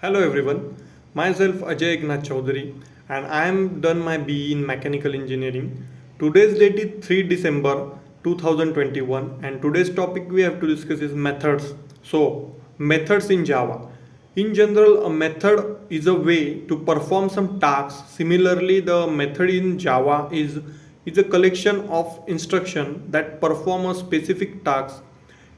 Hello everyone, myself Ajay Eknath Chaudhary and I am done my BE in Mechanical Engineering. Today's date is 3 December 2021 and today's topic we have to discuss is methods. So, methods in Java. In general, a method is a way to perform some tasks. Similarly, the method in Java is a collection of instructions that perform a specific task.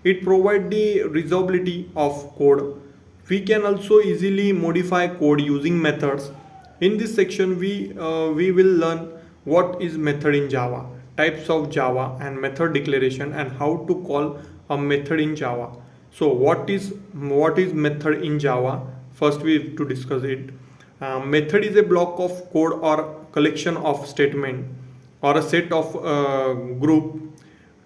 It provides the reusability of code. We can also easily modify code using methods. In this section, we will learn what is method in Java, types of Java, and method declaration, and how to call a method in Java. So, what is method in Java? First, we have to discuss it. Method is a block of code or collection of statement or a set of group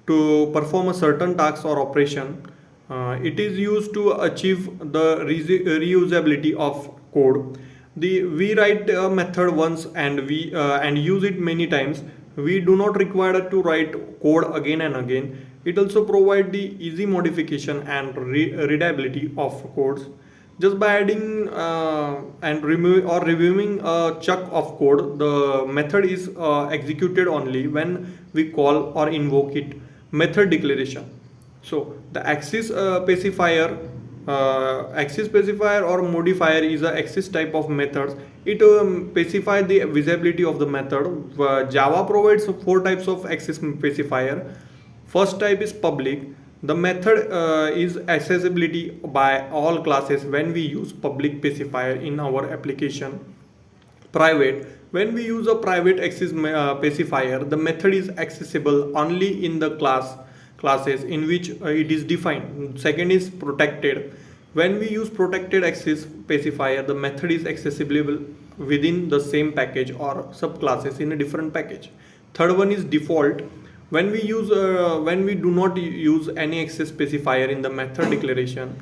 to perform a certain task or operation. It is used to achieve the reusability of code. We write a method once and use it many times. We do not require to write code again and again. It also provides the easy modification and readability of codes. Just by adding and remove or reviewing a chunk of code, the method is executed only when we call or invoke it. Method declaration. So the access specifier or modifier is a access type of methods. It specifies the visibility of the method. Java provides four types of access specifier. First type is public. The method is accessibility by all classes when we use public specifier in our application. Private. When we use a private access specifier, the method is accessible only in the classes in which it is defined. Second is protected. When we use protected access specifier, the method is accessible within the same package or subclasses in a different package. Third one is default. When we do not use any access specifier in the method declaration,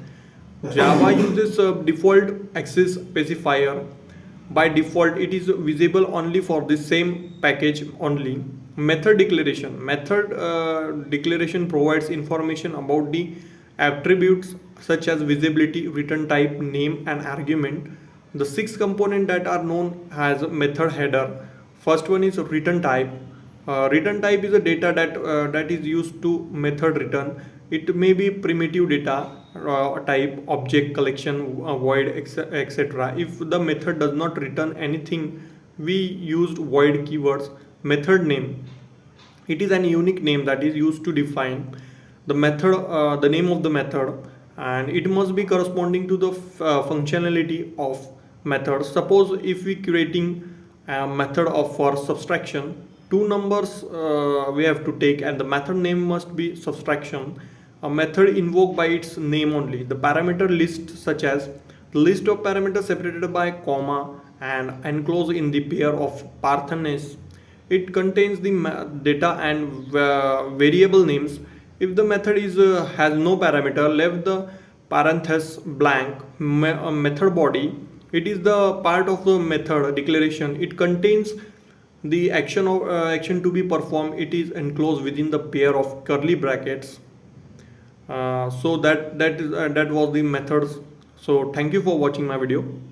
Java uses a default access specifier. By default, it is visible only for the same package only. Method declaration. Method declaration provides information about the attributes such as visibility, return type, name, and argument. The six components that are known as method header. First one is return type. Return type is a data that is used to method return. It may be primitive data type, object, collection, void, etc. If the method does not return anything, we used void keywords. Method name. It is an unique name that is used to define the name of the method, and it must be corresponding to the functionality of method. Suppose if we creating a method of for subtraction, two numbers we have to take, and the method name must be subtraction. A method invoked by its name only. The parameter list, such as the list of parameters separated by comma and enclosed in the pair of parthenes. It contains the data and variable names. If the method has no parameter, left the parenthesis blank. Method body. It is the part of the method declaration. It contains the action to be performed. It is enclosed within the pair of curly brackets. So that was the methods. So thank you for watching my video.